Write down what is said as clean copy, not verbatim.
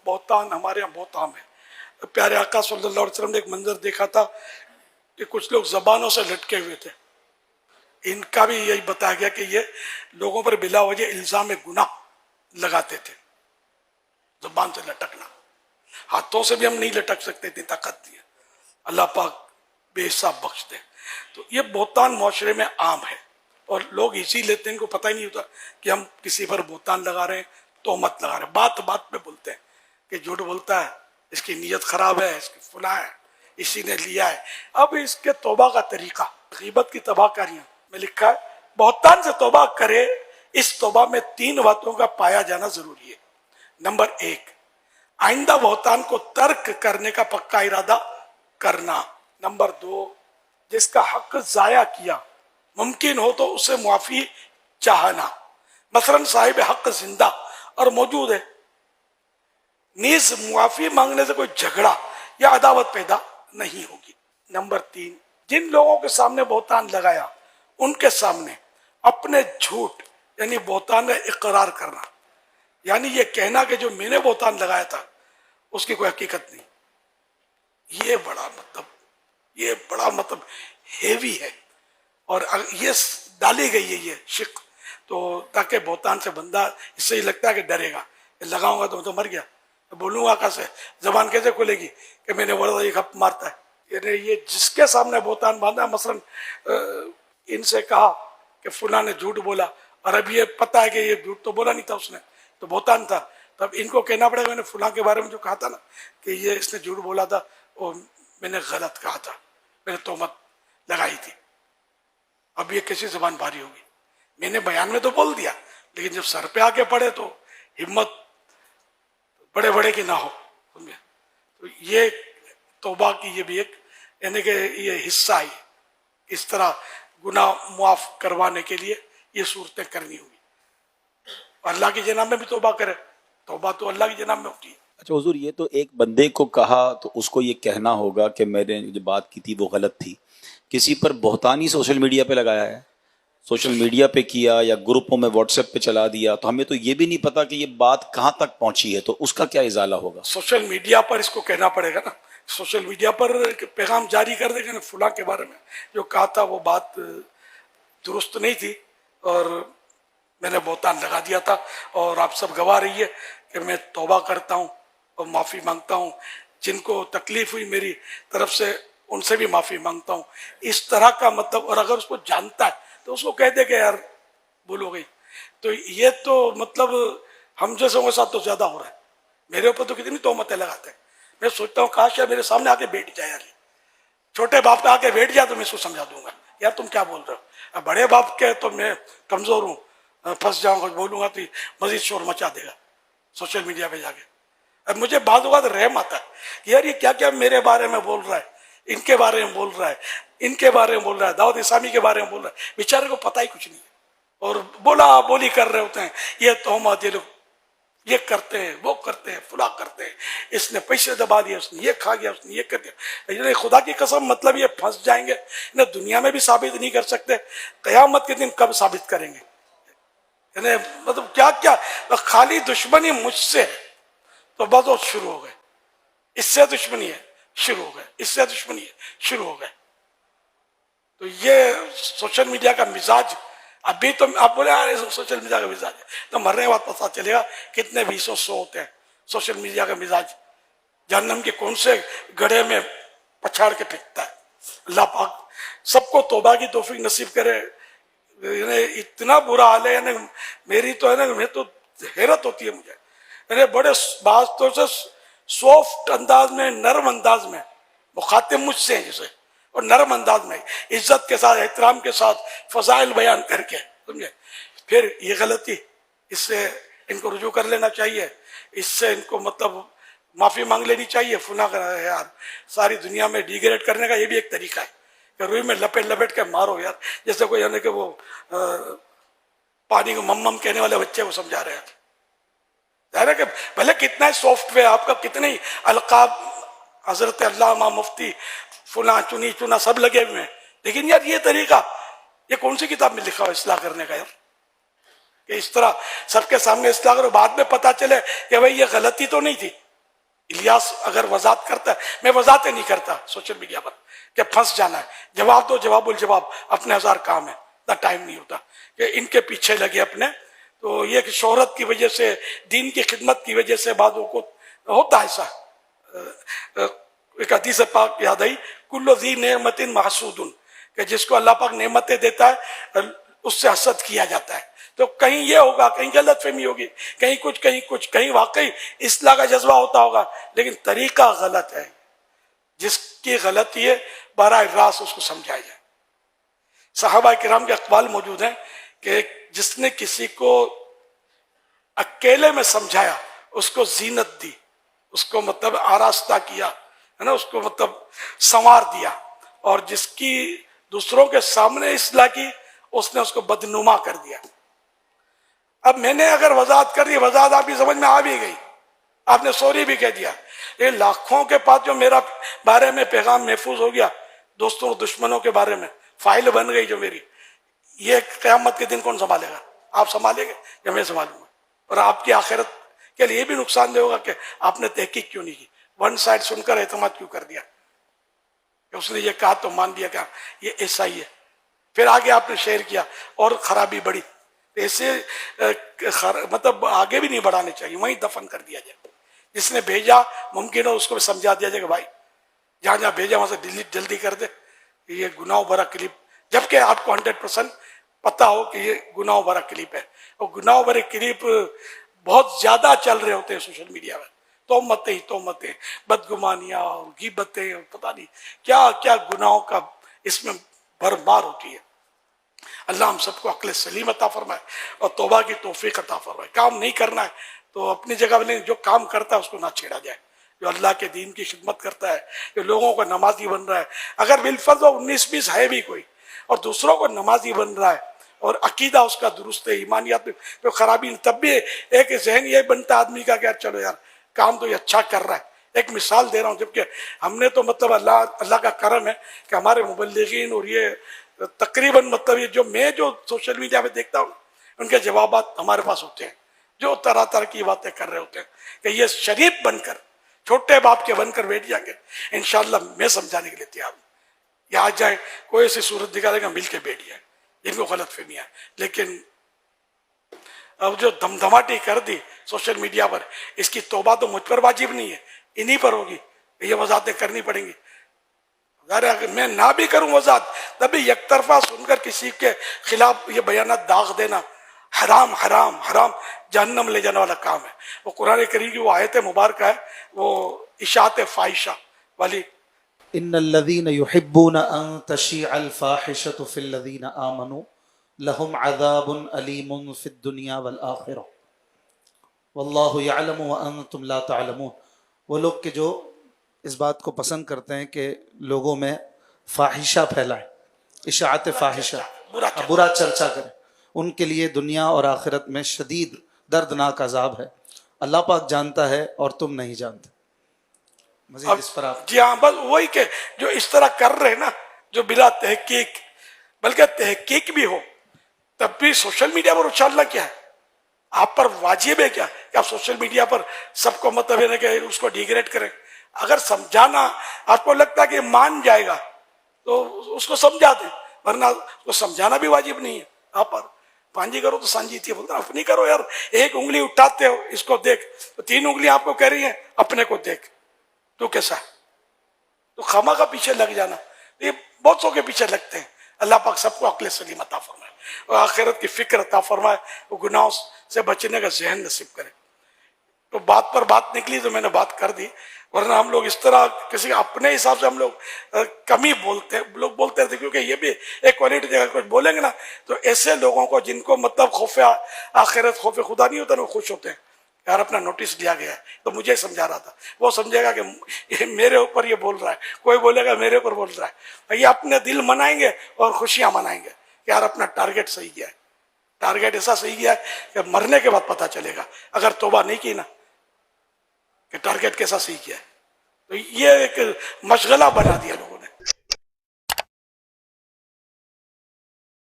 بہتان ہمارے یہاں بہت عام ہے. پیارے آقا صلی اللہ علیہ وسلم نے ایک منظر دیکھا تھا کہ کچھ لوگ زبانوں سے لٹکے ہوئے تھے. ان کا بھی یہی بتایا گیا کہ یہ لوگوں پر بلا وجہ الزام گناہ لگاتے تھے. زبان سے لٹکنا، ہاتھوں سے بھی ہم نہیں لٹک سکتے، اتنی طاقت نہیں ہے. اللہ پاک بے حساب بخش دے. تو یہ بہتان معاشرے میں عام ہے اور لوگ اسی لیتے ہیں، ان کو پتہ ہی نہیں ہوتا کہ ہم کسی پر بہتان لگا رہے ہیں، تہمت لگا رہے ہیں. بات بات پہ بولتے ہیں کہ جھوٹ بولتا ہے، اس کی نیت خراب ہے، اس کی فلاں ہے، اسی نے لیا ہے. اب اس کے توبہ کا طریقہ، غیبت کی تباہ کاریاں میں لکھا ہے بہتان سے توبہ کرے. اس توبہ میں 3 باتوں کا پایا جانا ضروری ہے. نمبر 1، آئندہ بہتان کو ترک کرنے کا پکا ارادہ کرنا. نمبر 2، جس کا حق ضائع کیا ممکن ہو تو اسے معافی چاہنا. مثلا صاحب حق زندہ اور موجود ہے، نیز معافی مانگنے سے کوئی جھگڑا یا عداوت پیدا نہیں ہوگی. نمبر 3، جن لوگوں کے سامنے بہتان لگایا ان کے سامنے اپنے جھوٹ یعنی بہتان کا اقرار کرنا، یعنی یہ کہنا کہ جو میں نے بہتان لگایا تھا اس کی کوئی حقیقت نہیں. یہ بڑا مطلب ہیوی ہے اور یہ ڈالی گئی ہے یہ شق، تو تاکہ بہتان سے بندہ اس سے ہی لگتا ہے کہ ڈرے گا، لگاؤں گا تو مر گیا، بولوں گا کیسے، زبان کیسے کھلے گی کہ میں نے بولا یہ گپ مارتا ہے. یعنی یہ جس کے سامنے بہتان باندھا، مثلا ان سے کہا کہ فلاں نے جھوٹ بولا اور اب یہ پتا ہے کہ یہ جھوٹ تو بولا نہیں تھا اس نے، تو بہتان تھا. تب ان کو کہنا پڑے گا میں نے فلاں کے بارے میں جو کہا تھا نا کہ یہ اس نے جھوٹ بولا تھا، وہ میں نے غلط کہا تھا، میں نے تہمت لگائی تھی. اب یہ کیسی زبان بھاری ہوگی، میں نے بیان میں تو بول دیا لیکن جب سر پہ آ کے پڑے تو ہمت بڑے بڑے کی نہ ہو. تو یہ توبہ کی یہ بھی ایک یعنی کہ یہ حصہ ہے. اس طرح گناہ معاف کروانے کے لیے یہ صورتیں کرنی ہوگی. اللہ کی جناب میں بھی توبہ کرے، توبہ تو اللہ کی جناب میں ہوتی ہے. اچھا حضور، یہ تو ایک بندے کو کہا تو اس کو یہ کہنا ہوگا کہ میں نے جو بات کی تھی وہ غلط تھی. کسی پر بہتانی سوشل میڈیا پہ لگایا ہے، سوشل میڈیا پہ کیا یا گروپوں میں واٹس ایپ پہ چلا دیا، تو ہمیں تو یہ بھی نہیں پتا کہ یہ بات کہاں تک پہنچی ہے، تو اس کا کیا ازالہ ہوگا؟ سوشل میڈیا پر اس کو کہنا پڑے گا نا، سوشل میڈیا پر پیغام جاری کر دے گا، فلاں کے بارے میں جو کہا تھا وہ بات درست نہیں تھی اور میں نے بہتان لگا دیا تھا اور آپ سب گواہ رہی ہے کہ میں توبہ کرتا ہوں اور معافی مانگتا ہوں. جن کو تکلیف ہوئی میری طرف سے ان سے بھی معافی مانگتا ہوں. اس طرح کا مطلب، اور اگر اس کو جانتا ہے تو اس کو کہہ دے کہ یار بھول ہو گئی. تو یہ تو مطلب ہم جیسوں کے ساتھ تو زیادہ ہو رہا ہے. میرے اوپر تو کتنی تہمتیں لگاتے ہیں. میں سوچتا ہوں کاش یا میرے سامنے آ کے بیٹھ جائے، یار چھوٹے باپ پہ آ کے بیٹھ جائے تو میں اس کو سمجھا دوں گا یار تم کیا بول رہے ہو. بڑے باپ کے تو میں کمزور ہوں، پھنس جاؤں گا، بولوں گا تو مزید شور مچا دے گا سوشل میڈیا پہ جا کے. اب مجھے بعض اوقات رحم آتا ہے کہ یار یہ کیا کیا میرے بارے میں بول رہا ہے، ان کے بارے میں بول رہا ہے، ان کے بارے میں بول رہا ہے، دعوت اسلامی کے بارے میں بول رہا ہے. بیچارے کو پتہ ہی کچھ نہیں ہے اور بولا بولی کر رہے ہوتے ہیں. یہ تہمت، یہ لوگ یہ کرتے ہیں، وہ کرتے ہیں، فلاں کرتے ہیں، اس نے پیسے دبا دیا، اس نے یہ کھا گیا، اس نے یہ کر دیا. خدا کی قسم مطلب یہ پھنس جائیں گے. انہیں دنیا میں بھی ثابت نہیں کر سکتے، قیامت کے دن کب ثابت کریں گے؟ یعنی مطلب کیا کیا خالی دشمنی مجھ سے ہے تو بس شروع ہو گئے، اس سے دشمنی ہے شروع ہو گئے، اس سے دشمنی ہے شروع ہو گئے. تو یہ سوشل میڈیا کا مزاج ابھی تو آپ بولے سوشل میڈیا کا مزاج ہے، تو مرنے کے بعد پتہ چلے گا کتنے 200 ہوتے ہیں سوشل میڈیا کا مزاج. جہنم کے کون سے گڑھے میں پچھاڑ کے پھینکتا ہے. اللہ پاک سب کو توبہ کی توفیق نصیب کرے. اتنا برا حال ہے، یعنی میری تو ہے نا، میں تو حیرت ہوتی ہے مجھے. یعنی بڑے بعض تو سے سافٹ انداز میں، نرم انداز میں مخاطب مجھ سے ہیں جسے، اور نرم انداز میں عزت کے ساتھ، احترام کے ساتھ فضائل بیان کر کے، سمجھے، پھر یہ غلطی، اس سے ان کو رجوع کر لینا چاہیے، اس سے ان کو مطلب معافی مانگ لینی چاہیے. فلاں کا یار ساری دنیا میں ڈیگریڈ کرنے کا یہ بھی ایک طریقہ ہے کہ روئی میں لپیٹ لپیٹ کے مارو یار، جیسے کوئی یعنی کہ وہ پانی کو مم کہنے والے بچے کو سمجھا رہے ہیں. ظاہر ہے کہ بھلے کتنا ہی سافٹ ویئر آپ کا، کتنے ہی القاب حضرت علامہ مفتی فلاں چنی چنا سب لگے ہوئے ہیں، لیکن یار یہ طریقہ یہ کون سی کتاب میں لکھا ہو اصلاح کرنے کا یار؟ کہ اس طرح سب کے سامنے اصلاح کرو، بعد میں پتہ چلے کہ بھائی یہ غلطی تو نہیں تھی، الیاس اگر وضاحت کرتا ہے، میں وضاحتیں نہیں کرتا سوشل میڈیا پر کہ پھنس جانا ہے، جواب دو، جواب الجواب، اپنے ہزار کام ہے، اتنا ٹائم نہیں ہوتا کہ ان کے پیچھے لگے اپنے. تو یہ کہ شہرت کی وجہ سے، دین کی خدمت کی وجہ سے بعضوں کو ہوتا ہے ایسا. ایک حدیث پاک یاد آئی، کل ذی نعمت محسود، کہ جس کو اللہ پاک نعمتیں دیتا ہے اس سے حسد کیا جاتا ہے. تو کہیں یہ ہوگا، کہیں غلط فہمی ہوگی، کہیں کچھ کہیں واقعی اصلاح کا جذبہ ہوتا ہوگا، لیکن طریقہ غلط ہے. جس کی غلطی ہے براہ راست اس کو سمجھایا جائے. صحابہ کرام کے اقوال موجود ہیں کہ جس نے کسی کو اکیلے میں سمجھایا، اس کو زینت دی، اس کو مطلب آراستہ کیا ہے نا، اس کو مطلب سنوار دیا، اور جس کی دوسروں کے سامنے اصلاح کی، اس نے اس کو بدنما کر دیا. اب میں نے اگر وضاحت کر دی، وضاحت آپ کی سمجھ میں آ بھی گئی، آپ نے سوری بھی کہہ دیا، یہ لاکھوں کے پاس جو میرا بارے میں پیغام محفوظ ہو گیا، دوستوں دشمنوں کے بارے میں فائل بن گئی جو میری، یہ قیامت کے دن کون سنبھالے گا؟ آپ سنبھالیں گے یا میں سنبھالوں گا؟ اور آپ کی آخرت کے لیے یہ بھی نقصان دہ ہوگا کہ آپ نے تحقیق کیوں نہیں کی، ون سائڈ سن کر اعتماد کیوں کر دیا کہ اس نے یہ کہا تو مان لیا کہ یہ ایسا ہی ہے، پھر آگے آپ نے شیئر کیا اور خرابی بڑھی. ایسے مطلب آگے بھی نہیں بڑھانے چاہیے، وہیں دفن کر دیا جائے. جس نے بھیجا ممکن ہو اس کو بھی سمجھا دیا جائے کہ بھائی جہاں جہاں بھیجا وہاں سے ڈیلیٹ جلدی کر دے، یہ گناہ بھرا کلپ، جبکہ آپ کو 100% پتا ہو کہ یہ گناہ بھرا کلپ ہے. اور گناہ بھرے کلپ بہت زیادہ چل رہے ہوتے ہیں سوشل میڈیا میں، تومتیں، بدگمانیاں، غیبتیں، پتہ نہیں کیا کیا گناہوں کا اس میں بھرمار ہوتی ہے. اللہ ہم سب کو عقل سلیم عطا فرمائے اور توبہ کی توفیق عطا فرمائے. کام نہیں کرنا ہے تو اپنی جگہ میں جو کام کرتا ہے اس کو نہ چھیڑا جائے. جو اللہ کے دین کی خدمت کرتا ہے، جو لوگوں کو نمازی بن رہا ہے، اگر بالفرض 19-20 ہے بھی کوئی اور دوسروں کو نمازی بن رہا ہے اور عقیدہ اس کا درست ہے، ایمانیات میں جو خرابی نہیں، تب بھی ایک ذہن یہ بنتا آدمی کا کہ یار چلو یار کام تو یہ اچھا کر رہا ہے. ایک مثال دے رہا ہوں، جبکہ ہم نے تو مطلب اللہ کا کرم ہے کہ ہمارے مبلغین اور یہ تقریباً مطلب یہ جو سوشل میڈیا پہ دیکھتا ہوں ان کے جوابات ہمارے پاس ہوتے ہیں، جو طرح طرح کی باتیں کر رہے ہوتے ہیں کہ یہ شریف بن کر، چھوٹے باپ کے بن کر بیٹھ جائیں گے، انشاءاللہ میں سمجھانے کے لیے تیار ہوں. یا آ جائیں کوئی ایسی صورت دکھا دے گا، مل کے بیٹھ جائیں، جن کو غلط فہمیاں. لیکن اب جو دمدماٹی کر دی سوشل میڈیا پر، اس کی توبہ تو مجھ پر واجب نہیں ہے، انہی پر ہوگی. یہ وضاحتیں کرنی پڑیں گی. اگر میں نہ بھی کروں وضاحت، تبھی یک طرفہ سن کر کسی کے خلاف یہ بیانات داغ دینا حرام حرام حرام، جہنم لے جانے والا کام ہے. وہ قرآن کریم کی وہ آیت مبارکہ ہے، وہ اشاعت فاحشہ والی، ان الذين يحبون ان تشيع الفاحشة في الذين آمنوا لهم عذاب أليم في الدنيا والآخرة والله يعلم وانتم لا تعلمون. وہ لوگ کہ جو اس بات کو پسند کرتے ہیں کہ لوگوں میں فاحشہ پھیلائیں، اشاعت فاحشہ، برا چرچا کریں، ان کے لیے دنیا اور آخرت میں شدید دردناک عذاب ہے. اللہ پاک جانتا ہے اور تم نہیں جانتے. مزید اس پر آپ. جی ہاں، بس وہی کہ جو اس طرح کر رہے نا، جو بلا تحقیق، بلکہ تحقیق بھی ہو تب بھی سوشل میڈیا پر اچھالنا کیا ہے؟ آپ پر واجب ہے کیا کہ آپ سوشل میڈیا پر سب کو مطلب ہے کہ اس کو ڈیگریڈ کریں؟ اگر سمجھانا آپ کو لگتا ہے کہ مان جائے گا تو اس کو سمجھا دیں، ورنہ اس کو سمجھانا بھی واجب نہیں ہے. آپ پر پانجی کرو تو سانجی تھی، بولتا اپنی کرو یار. ایک انگلی اٹھاتے ہو، اس کو دیکھ، تو 3 انگلیاں آپ کو کہہ رہی ہیں اپنے کو دیکھ، تو کیسا ہے؟ تو خامہ کا پیچھے لگ جانا، یہ بہت سو کے پیچھے لگتے ہیں. اللہ پاک سب کو عقل سلیم عطا فرمائے اور آخرت کی فکر عطا فرمائے، وہ گناہوں سے بچنے کا ذہن نصیب کرے. تو بات پر بات نکلی تو میں نے بات کر دی، ورنہ ہم لوگ اس طرح کسی اپنے حساب سے ہم لوگ کمی بولتے ہیں، لوگ بولتے رہتے، کیونکہ یہ بھی ایک کوالٹی جگہ کچھ بولیں گے نا تو ایسے لوگوں کو جن کو مطلب خوف آخرت، خوف خدا نہیں ہوتا نا، وہ خوش ہوتے ہیں یار اپنا نوٹس لیا گیا ہے. تو مجھے سمجھا رہا تھا، وہ سمجھے گا کہ یہ میرے اوپر یہ بول رہا ہے، کوئی بولے گا میرے اوپر بول رہا ہے. یہ اپنے دل منائیں گے اور خوشیاں منائیں گے کہ یار اپنا ٹارگیٹ صحیح کیا ہے. ٹارگیٹ ایسا صحیح کیا ہے کہ مرنے کے بعد پتہ چلے گا اگر توبہ نہیں کی نا کہ ٹارگیٹ کیسا صحیح کیا ہے. تو یہ ایک مشغلہ بنا دیا لوگوں نے.